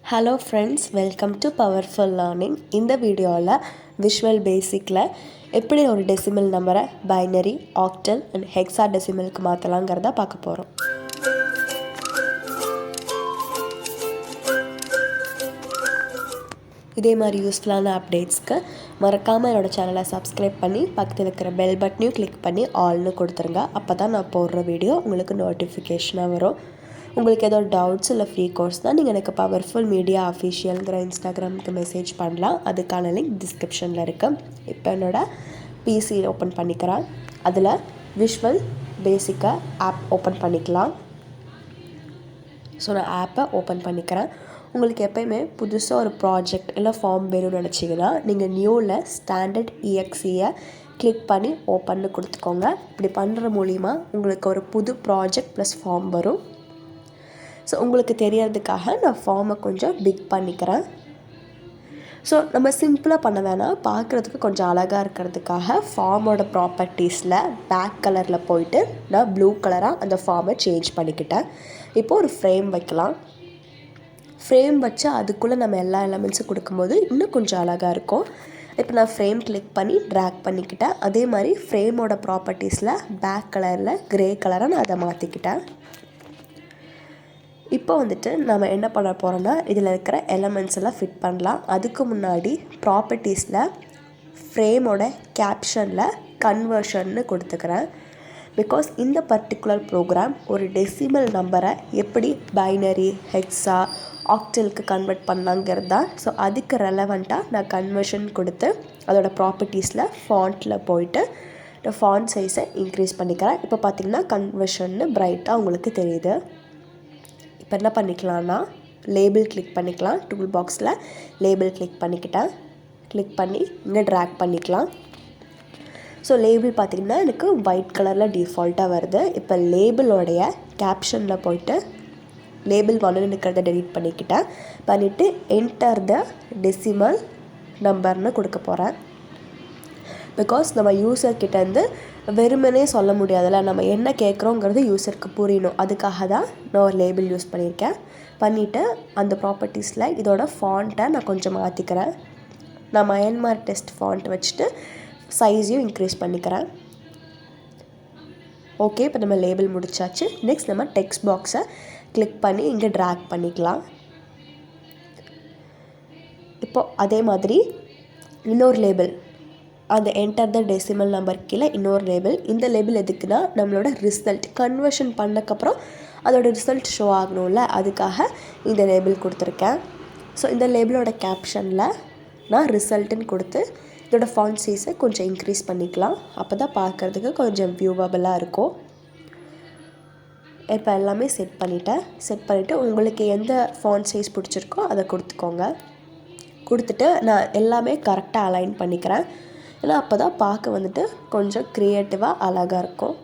Hello friends, welcome to Powerful Learning. இந்த வீடியோவில் visual பேசிக்கில் எப்படி ஒரு டெசிமல் நம்பரை பைனரி, ஆக்டல் அண்ட் ஹெக்ஸாடெசிமலுக்கு மாற்றலாங்கிறத பார்க்க போகிறோம். இதே மாதிரி யூஸ்ஃபுல்லான அப்டேட்ஸ்க்கு மறக்காமல் என்னோடய சேனலை சப்ஸ்கிரைப் பண்ணி பக்கத்தில் இருக்கிற பெல் பட்டனையும் கிளிக் பண்ணி ஆல்னு கொடுத்துருங்க. அப்போ தான் நான் போடுற வீடியோ உங்களுக்கு நோட்டிஃபிகேஷனாக வரும். உங்களுக்கு ஏதோ டவுட்ஸ் இல்லை ஃப்ரீ கோர்ஸ் தான் நீங்கள் எனக்கு பவர்ஃபுல் மீடியா அஃபிஷியல்ங்கிற இன்ஸ்டாகிராமுக்கு மெசேஜ் பண்ணலாம். அதுக்கான லிங்க் டிஸ்கிரிப்ஷனில் இருக்குது. இப்போ என்னோடய பிசி ஓப்பன் பண்ணிக்கிறேன். அதில் விஷுவல் பேசிக்காக ஆப் ஓப்பன் பண்ணிக்கலாம். ஸோ நான் ஆப்பை ஓப்பன் பண்ணிக்கிறேன். உங்களுக்கு எப்போயுமே புதுசாக ஒரு ப்ராஜெக்ட் இல்லை ஃபார்ம் வேணும்னு நினச்சிங்கன்னா நீங்கள் நியூவில் ஸ்டாண்டர்ட் EXEயை கிளிக் பண்ணி ஓப்பன்னு கொடுத்துக்கோங்க. இப்படி பண்ணுற மூலிமா உங்களுக்கு ஒரு புது ப்ராஜெக்ட் ப்ளஸ் ஃபார்ம் வரும். ஸோ உங்களுக்கு தெரியறதுக்காக நான் ஃபார்மை கொஞ்சம் பிக் பண்ணிக்கிறேன். ஸோ நம்ம சிம்பிளாக பண்ண வேணாம், பார்க்குறதுக்கு கொஞ்சம் அழகாக இருக்கிறதுக்காக ஃபார்மோட ப்ராப்பர்ட்டிஸில் பேக் கலரில் போயிட்டு நான் ப்ளூ கலராக அந்த ஃபார்மை சேஞ்ச் பண்ணிக்கிட்டேன். இப்போது ஒரு ஃப்ரேம் வைக்கலாம். ஃப்ரேம் வச்சு அதுக்குள்ளே நம்ம எல்லா எலமெண்ட்ஸும் கொடுக்கும்போது இன்னும் கொஞ்சம் அழகாக இருக்கும். இப்போ நான் ஃப்ரேம் கிளிக் பண்ணி ட்ராக் பண்ணிக்கிட்டேன். அதே மாதிரி ஃப்ரேமோட ப்ராப்பர்ட்டிஸில் பேக் கலரில் க்ரே கலராக நான் அதை மாற்றிக்கிட்டேன். இப்போ வந்துட்டு நம்ம என்ன பண்ண போகிறோன்னா இதில் இருக்கிற எலமெண்ட்ஸ் எல்லாம் ஃபிட் பண்ணலாம். அதுக்கு முன்னாடி ப்ராப்பர்ட்டிஸில் ஃப்ரேமோட கேப்ஷனில் கன்வர்ஷன்னு கொடுத்துக்கிறேன். பிகாஸ் இந்த பர்டிகுலர் ப்ரோக்ராம் ஒரு டெசிமல் நம்பரை எப்படி பைனரி, ஹெக்ஸா, ஆக்டலுக்கு கன்வெர்ட் பண்ணாங்கிறது தான். ஸோ அதுக்கு ரெலவெண்ட்டாக நான் கன்வர்ஷன் கொடுத்து அதோடய ப்ராப்பர்ட்டிஸில் ஃபாண்ட்டில் போயிட்டு நான் ஃபாண்ட் சைஸை இன்க்ரீஸ் பண்ணிக்கிறேன். இப்போ பார்த்திங்கன்னா கன்வர்ஷன்னு ப்ரைட்டாக உங்களுக்கு தெரியுது. இப்போ என்ன பண்ணிக்கலாம்னா லேபிள் கிளிக் பண்ணிக்கலாம். டூல் பாக்ஸில் லேபிள் கிளிக் பண்ணிக்கிட்டேன். கிளிக் பண்ணி இங்கே ட்ராக் பண்ணிக்கலாம். ஸோ லேபிள் பார்த்திங்கன்னா எனக்கு ஒயிட் கலரில் டிஃபால்ட்டாக வருது. இப்போ லேபிளோடைய கேப்ஷனில் போயிட்டு லேபிள் 1 இருக்கிறத டெலீட் பண்ணிவிட்டு என்டர் த டெசிமல் நம்பர்னு கொடுக்க போகிறேன். பிகாஸ் நம்ம யூசர்கிட்டேருந்து வெறுமனே சொல்ல முடியாதுல்ல, நம்ம என்ன கேட்குறோங்கிறது யூசருக்கு புரியணும். அதுக்காக தான் நான் ஒரு லேபிள் யூஸ் பண்ணிவிட்டு அந்த ப்ராப்பர்ட்டிஸில் இதோட ஃபாண்ட்டை நான் கொஞ்சம் மாற்றிக்கிறேன். நான் மயன்மார் டெஸ்ட் ஃபாண்ட் வச்சுட்டு சைஸையும் இன்க்ரீஸ் பண்ணிக்கிறேன். ஓகே, இப்போ நம்ம லேபிள் முடிச்சாச்சு. நெக்ஸ்ட் நம்ம டெக்ஸ்ட் பாக்ஸை கிளிக் பண்ணி இங்கே ட்ராக் பண்ணிக்கலாம். இப்போது அதே மாதிரி இன்னொரு லேபிள், அந்த என்டர் த டெசிமல் நம்பர் கீழே இன்னொரு லேபிள். இந்த லேபிள் எதுக்குன்னா நம்மளோட ரிசல்ட் கன்வர்ஷன் பண்ணக்கப்புறம் அதோட ரிசல்ட் ஷோ ஆகணும்ல, அதுக்காக இந்த லேபிள் கொடுத்துருக்கேன். ஸோ இந்த லேபிளோட கேப்ஷனில் நான் ரிசல்ட்டுன்னு கொடுத்து இதோட ஃபாண்ட் சைஸை கொஞ்சம் இன்க்ரீஸ் பண்ணிக்கலாம். அப்போ தான் பார்க்குறதுக்கு கொஞ்சம் வியூவபுளாக இருக்கும். இப்போ எல்லாமே செட் பண்ணிவிட்டு உங்களுக்கு எந்த ஃபாண்ட் சைஸ் பிடிச்சிருக்கோ அதை கொடுத்துக்கோங்க. கொடுத்துட்டு நான் எல்லாமே கரெக்டாக அலைன் பண்ணிக்கிறேன். ஏன்னா அப்போ தான் பார்க்க வந்துட்டு கொஞ்சம் க்ரியேட்டிவாக அழகாக இருக்கும்.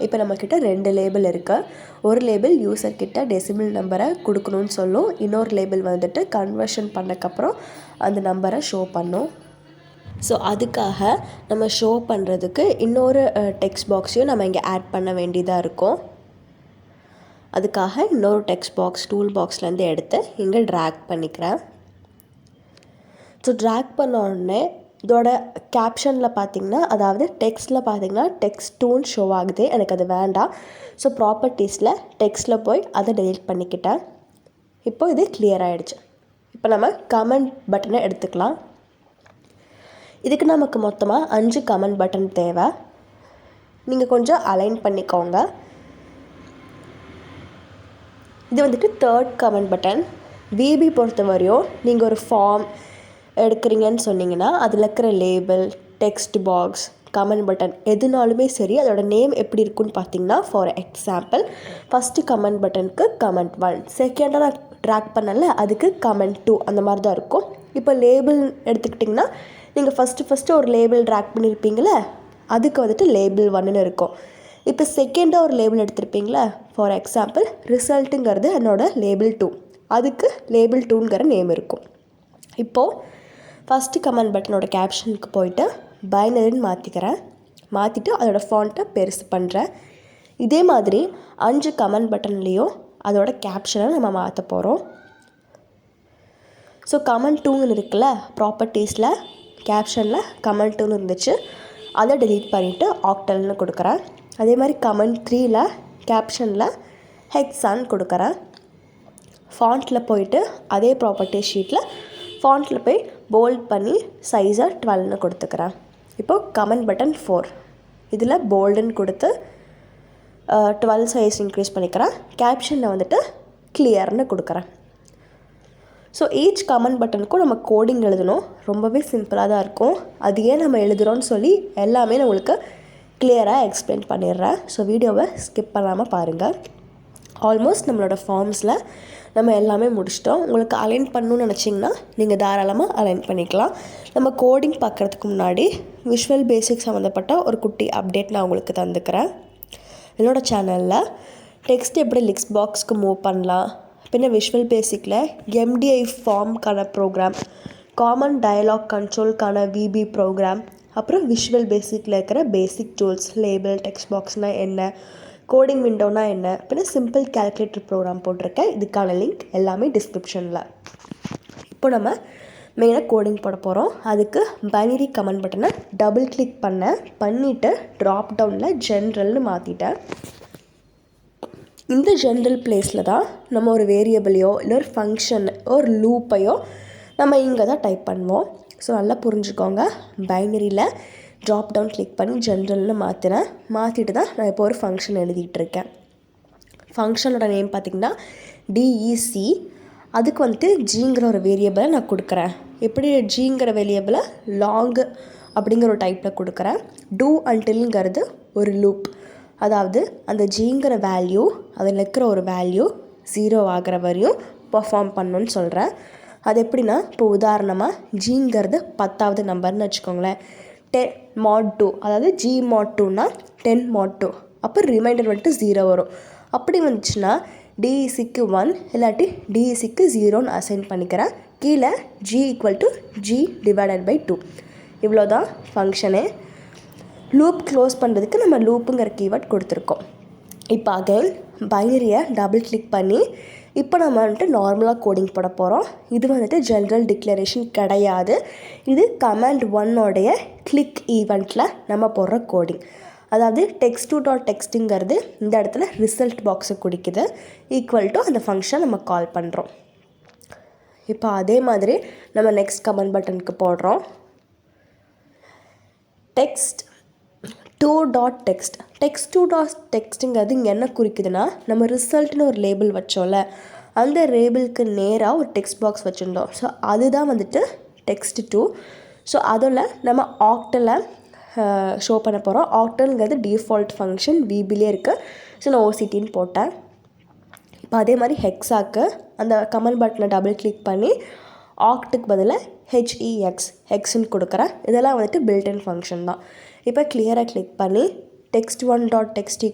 இப்போ நம்மக்கிட்ட 2 லேபிள் இருக்குது. ஒரு லேபிள் யூசர்கிட்ட டெசிமல் நம்பரை கொடுக்கணும்னு சொல்லும். இன்னொரு லேபிள் வந்துட்டு கன்வர்ஷன் பண்ணக்கப்புறம் அந்த நம்பரை ஷோ பண்ணும். ஸோ அதுக்காக நம்ம ஷோ பண்ணுறதுக்கு இன்னொரு டெக்ஸ்ட் பாக்ஸையும் நம்ம இங்கே ஆட் பண்ண வேண்டியதாக இருக்கும். அதுக்காக இன்னொரு டெக்ஸ்ட் பாக்ஸ் டூல் பாக்ஸ்லேருந்து எடுத்து இங்கே ட்ராக் பண்ணிக்கிறேன். ஸோ ட்ராக் பண்ண உடனே இதோட கேப்ஷனில் பார்த்திங்கன்னா, அதாவது டெக்ஸ்ட்டில் பார்த்திங்கன்னா டெக்ஸ்ட் டூன் ஷோ ஆகுது. எனக்கு அது வேண்டாம். ஸோ ப்ராப்பர்ட்டிஸில் டெக்ஸ்ட்டில் போய் அதை டெலீட் பண்ணிக்கிட்டேன். இப்போ இது கிளியர் ஆகிடுச்சு. இப்போ நம்ம கமெண்ட் பட்டனை எடுத்துக்கலாம். இதுக்கு நமக்கு மொத்தமாக 5 கமெண்ட் பட்டன் தேவை. நீங்கள் கொஞ்சம் அலைன் பண்ணிக்கோங்க. இது வந்துட்டு 3rd கமெண்ட் பட்டன். விபி பொறுத்த வரையும் நீங்கள் ஒரு ஃபார்ம் எடுக்கிறீங்கன்னு சொன்னீங்கன்னா அதில் இருக்கிற label, text box, comment button எதுனாலுமே சரி அதோட நேம் எப்படி இருக்குன்னு பார்த்தீங்கன்னா, ஃபார் எக்ஸாம்பிள் ஃபஸ்ட்டு கமெண்ட் பட்டனுக்கு கமெண்ட் 1, செகண்டாக நான் ட்ராக் பண்ணல அதுக்கு கமெண்ட் 2, அந்த மாதிரி தான் இருக்கும். இப்போ லேபிள் எடுத்துக்கிட்டிங்கன்னா நீங்கள் ஃபஸ்ட்டு ஒரு லேபிள் ட்ராக் பண்ணியிருப்பீங்களே, அதுக்கு வந்துட்டு லேபிள் 1ன்னு இருக்கும். இப்போ செகண்டாக ஒரு லேபிள் எடுத்திருப்பீங்களே, ஃபார் எக்ஸாம்பிள் ரிசல்ட்டுங்கிறது என்னோட லேபிள் 2, அதுக்கு லேபிள் 2ங்கிற நேம் இருக்கும். இப்போது ஃபஸ்ட்டு கமெண்ட் பட்டனோட கேப்ஷனுக்கு போயிட்டு பைனரின்னு மாற்றிட்டு அதோடய ஃபாண்ட்டை பெருசு பண்ணுறேன். இதே மாதிரி 5 கமெண்ட் பட்டன்லேயும் அதோட கேப்ஷனை நம்ம மாற்ற போகிறோம். ஸோ கமெண்ட் 2ன்னு இருக்குல்ல, ப்ராப்பர்ட்டிஸில் கேப்ஷனில் கமெண்ட் 2ன்னு இருந்துச்சு, அதை டெலீட் பண்ணிவிட்டு ஆக்டல்னு கொடுக்குறேன். அதே மாதிரி கமெண்ட் 3ல் கேப்ஷனில் ஹெக்ஸான்னு கொடுக்குறேன். ஃபாண்ட்டில் போயிட்டு அதே ப்ராப்பர்ட்டி ஷீட்டில் ஃபாண்ட்டில் போய் போல்ட் பண்ணி சைஸை 12ன்னு கொடுத்துக்கிறேன். இப்போது கமெண்ட் பட்டன் 4 இதில் போல்டுன்னு கொடுத்து 12 சைஸ் இன்க்ரீஸ் பண்ணிக்கிறேன். கேப்ஷனில் வந்துட்டு கிளியர்னு கொடுக்குறேன். ஸோ ஈச் கமெண்ட் பட்டனுக்கும் நம்ம கோடிங் எழுதணும். ரொம்பவே சிம்பிளாக தான் இருக்கும். அது ஏன் நம்ம எழுதுகிறோன்னு சொல்லி எல்லாமே நான் உங்களுக்கு கிளியராக எக்ஸ்பிளைன் பண்ணிடுறேன். ஸோ வீடியோவை ஸ்கிப் பண்ணாமல் பாருங்கள். ஆல்மோஸ்ட் நம்மளோட ஃபார்ம்ஸில் நம்ம எல்லாமே முடிச்சிட்டோம். உங்களுக்கு அலைன் பண்ணணும்னு நினச்சிங்கன்னா நீங்கள் தாராளமாக அலைன் பண்ணிக்கலாம். நம்ம கோடிங் பார்க்குறதுக்கு முன்னாடி விஷுவல் பேசிக் சம்மந்தப்பட்ட ஒரு குட்டி அப்டேட் நான் உங்களுக்கு தந்துக்கிறேன். என்னோடய சேனலில் டெக்ஸ்ட் எப்படி லிஸ்ட் பாக்ஸ்க்கு மூவ் பண்ணலாம், பின்ன விஷுவல் பேசிக்கில் எம்டிஐ ஃபார்ம்க்கான ப்ரோக்ராம், காமன் டயலாக் கண்ட்ரோல்க்கான விபி ப்ரோக்ராம், அப்புறம் விஷுவல் பேசிக்கில் இருக்கிற பேசிக் டூல்ஸ், லேபிள், டெக்ஸ்ட் பாக்ஸ்னால் என்ன, கோடிங் விண்டோனா என்ன, பின்ன சிம்பிள் கால்குலேட்டர் ப்ரோக்ராம் போட்டிருக்கேன். இதுக்கான லிங்க் எல்லாமே டிஸ்கிரிப்ஷனில். இப்போ நம்ம மெயினாக கோடிங் போட போகிறோம். அதுக்கு பைனரி கமெண்ட் பட்டனை டபுள் கிளிக் பண்ணிவிட்டு ட்ராப் டவுனில் ஜென்ரல்னு மாற்றிட்டேன். இந்த ஜென்ரல் பிளேஸில் தான் நம்ம ஒரு வேரியபிளையோ இல்லை ஒரு ஃபங்க்ஷன் ஒரு லூப்பையோ நம்ம இங்கே தான் டைப் பண்ணுவோம். ஸோ நல்லா புரிஞ்சுக்கோங்க. பைனரியில் ட்ராப் டவுன் கிளிக் பண்ணி ஜென்ரல்னு மாற்றிட்டு தான் நான் இப்போ ஒரு ஃபங்க்ஷன் எழுதிட்டுருக்கேன். ஃபங்க்ஷனோட நேம் பார்த்திங்கன்னா டிஇசி. அதுக்கு வந்துட்டு ஜிங்கிற ஒரு வேரியபிளை நான் கொடுக்குறேன். எப்படி ஜிங்கிற வேரியபிளை லாங் அப்படிங்கிற ஒரு டைப்பில் கொடுக்குறேன். டூ அன்டில்ங்கிறது ஒரு லூப். அதாவது அந்த ஜிங்கிற வேல்யூ, அதில் இருக்கிற ஒரு வேல்யூ 0 ஆகிற வரையும் பர்ஃபார்ம் பண்ணணுன்னு சொல்கிறேன். அது எப்படின்னா, இப்போ உதாரணமாக ஜிங்கிறது 10வது நம்பர்னு வச்சுக்கோங்களேன். 10 mod 2, அதாவது ஜி mod 2னா 10 mod 2. அப்போ ரிமைண்டர் வந்துட்டு 0 வரும். அப்படி வந்துச்சுன்னா டிஇசிக்கு 1 இல்லாட்டி டிஇசிக்கு 0ன்னு அசைன் பண்ணிக்கிறேன். கீழே ஜி =g/2. இவ்வளோ தான் ஃபங்க்ஷனு. லூப் க்ளோஸ் பண்ணுறதுக்கு நம்ம லூப்புங்கிற கீவேர்ட் கொடுத்துருக்கோம். இப்போ அகைன் பைனரியை டபுள் கிளிக் பண்ணி இப்போ நம்ம வந்துட்டு நார்மலாக கோடிங் போட போகிறோம். இது வந்துட்டு ஜென்ரல் டிக்ளரேஷன் கிடையாது. இது கமாண்ட் 1 கிளிக் ஈவெண்ட்டில் நம்ம போடுற கோடிங். அதாவது text2.txtங்கிறது இந்த இடத்துல ரிசல்ட் பாக்ஸை குடிக்குது. ஈக்குவல் டு அந்த ஃபங்க்ஷன் நம்ம கால் பண்ணுறோம். இப்போ அதே மாதிரி நம்ம நெக்ஸ்ட் கமெண்ட் பட்டனுக்கு போடுறோம். text2.text. text2.textங்கிறது இங்கே என்ன குறிக்குதுன்னா, நம்ம ரிசல்ட்னு ஒரு லேபிள் வச்சோம்ல, அந்த லேபிளுக்கு நேராக ஒரு டெக்ஸ்ட் பாக்ஸ் வச்சுருந்தோம். ஸோ அதுதான் வந்துட்டு text2. ஸோ அதில் நம்ம ஆக்டலை ஷோ பண்ண போகிறோம். ஆக்டல்ங்கிறது டிஃபால்ட் ஃபங்க்ஷன் விபிலே இருக்குது. ஸோ நான் ஓசிடின்னு போட்டேன். இப்போ அதே மாதிரி ஹெக்ஸாக்கு அந்த கமெண்ட் பட்டனை டபுள் கிளிக் பண்ணி ஆக்டுக்கு பதிலாக ஹெக்ஸ்ன்னு கொடுக்குறேன். இதெல்லாம் வந்துட்டு பில்ட்இன் ஃபங்க்ஷன் தான். இப்போ கிளியராக கிளிக் பண்ணி text1.text =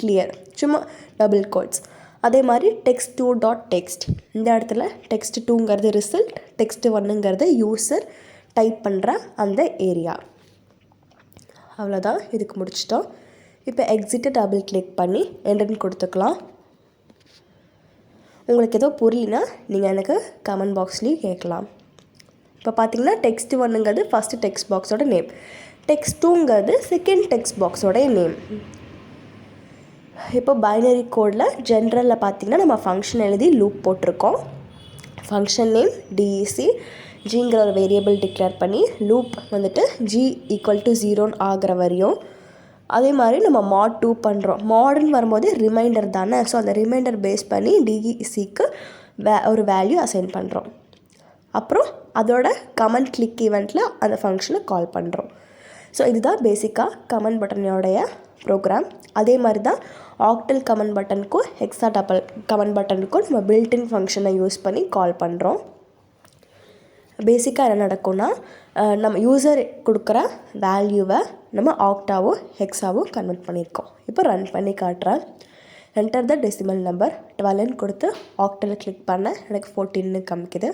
clear, சும்மா டபுள் கோட்ஸ். அதே மாதிரி text2.text இந்த இடத்துல text2ங்கிறது ரிசல்ட், text1ங்கிறது யூசர் டைப் பண்ணுற அந்த ஏரியா. அவ்வளோதான், இதுக்கு முடிச்சிட்டோம். இப்போ எக்ஸிட்டை டபுள் கிளிக் பண்ணி என்டர்னு கொடுத்துக்கலாம். உங்களுக்கு ஏதோ புரியலனா நீங்கள் எனக்கு கமெண்ட் பாக்ஸ்லேயும் கேட்கலாம். இப்போ பார்த்தீங்கன்னா text1ங்கிறது ஃபஸ்ட்டு டெக்ஸ்ட் பாக்ஸோட நேம், text2ங்கிறது செகண்ட் டெக்ஸ்ட் பாக்ஸோடைய நேம். இப்போ பைனரி கோடில் ஜென்ரலில் பார்த்திங்கன்னா நம்ம ஃபங்க்ஷன் எழுதி லூப் போட்டிருக்கோம். ஃபங்க்ஷன் நேம் டிஇசி, ஜிங்கிற ஒரு வேரியபிள் டிக்ளேர் பண்ணி லூப் வந்துட்டு g = 0 ஆகிற வரையும். அதே மாதிரி நம்ம mod 2 பண்ணுறோம். மாடுன்னு வரும்போது ரிமைண்டர் தானே, ஸோ அந்த ரிமைண்டர் பேஸ் பண்ணி டிஇசிக்கு ஒரு வேல்யூ அசைன் பண்ணுறோம். அப்புறம் அதோட கமெண்ட் கிளிக் ஈவெண்ட்டில் அந்த ஃபங்க்ஷனை கால் பண்ணுறோம். ஸோ இதுதான் பேசிக்காக கமெண்ட் பட்டனோடைய ப்ரோக்ராம். அதே மாதிரி தான் ஆக்டல் கமெண்ட் பட்டனுக்கும் ஹெக்ஸாடபிள் கமெண்ட் பட்டனுக்கும் நம்ம பில்ட்இன் ஃபங்க்ஷனை யூஸ் பண்ணி கால் பண்ணுறோம். பேசிக்காக என்ன நடக்கும்னா, நம்ம யூசர் கொடுக்குற வேல்யூவை நம்ம ஆக்டாவோ ஹெக்ஸாவோ கன்வெர்ட் பண்ணியிருக்கோம். இப்போ ரன் பண்ணி காட்டுறேன். என்டர் த டெசிமல் நம்பர் 12ன்னு கொடுத்து ஆக்டலில் கிளிக் பண்ண எனக்கு 14ன்னு காமிக்குது.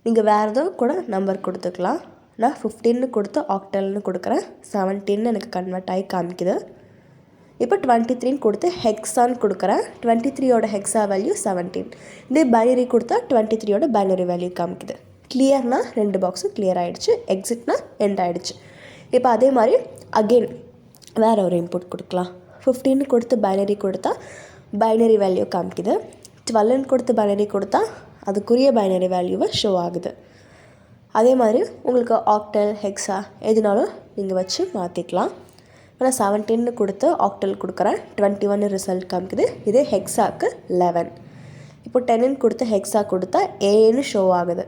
நீங்கள் வேறு ஏதோ கூட நம்பர் கொடுத்துக்கலாம். நான் 15ன்னு கொடுத்து ஆக்டல்னு கொடுக்குறேன். 17ன்னு எனக்கு கன்வெர்ட் ஆகி காமிக்குது. இப்போ 23ன்னு கொடுத்து ஹெக்ஸான்னு கொடுக்குறேன். 23யோட ஹெக்ஸா வேல்யூ 17. இதே பைனரி கொடுத்தா 23யோட பைனரி வேல்யூ காமிக்குது. கிளியர்னா 2 பாக்ஸும் கிளியர் ஆகிடுச்சு. எக்ஸிட்னா எண்ட் ஆகிடுச்சு. இப்போ அதே மாதிரி அகெயின் வேறு ஒரு இன்புட் கொடுக்கலாம். 15 கொடுத்து பைனரி கொடுத்தா பைனரி வேல்யூ காமிக்குது. 12 கொடுத்து பைனரி கொடுத்தா அதுக்குரிய பைனரி வேல்யூவை ஷோ ஆகுது. அதே மாதிரி உங்களுக்கு ஆக்டல் ஹெக்ஸா எதுனாலும் நீங்கள் வச்சு மாற்றிக்கலாம். நான் 17 கொடுத்து ஆக்டல் கொடுக்குறேன். 21 ரிசல்ட் காமிக்குது. இதே ஹெக்ஸாக்கு 11. இப்போ 10 கொடுத்து ஹெக்ஸா கொடுத்தா ஏன்னு ஷோ ஆகுது.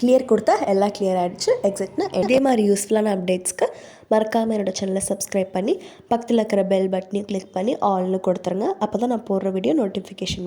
கிளியர் கொடுத்தா எல்லாம் கிளியர் ஆகிடுச்சு. எக்ஸிட்னா இதே மாதிரி யூஸ்ஃபுல்லான அப்டேட்ஸ்க்கு மறக்காமல் என்னோடய சேனலை சப்ஸ்கிரைப் பண்ணி பக்கத்தில் இருக்கிற பெல் பட்டனையும் கிளிக் பண்ணி ஆல்னு கொடுத்துருங்க. அப்போ தான் நான் போடுற வீடியோ நோட்டிஃபிகேஷன்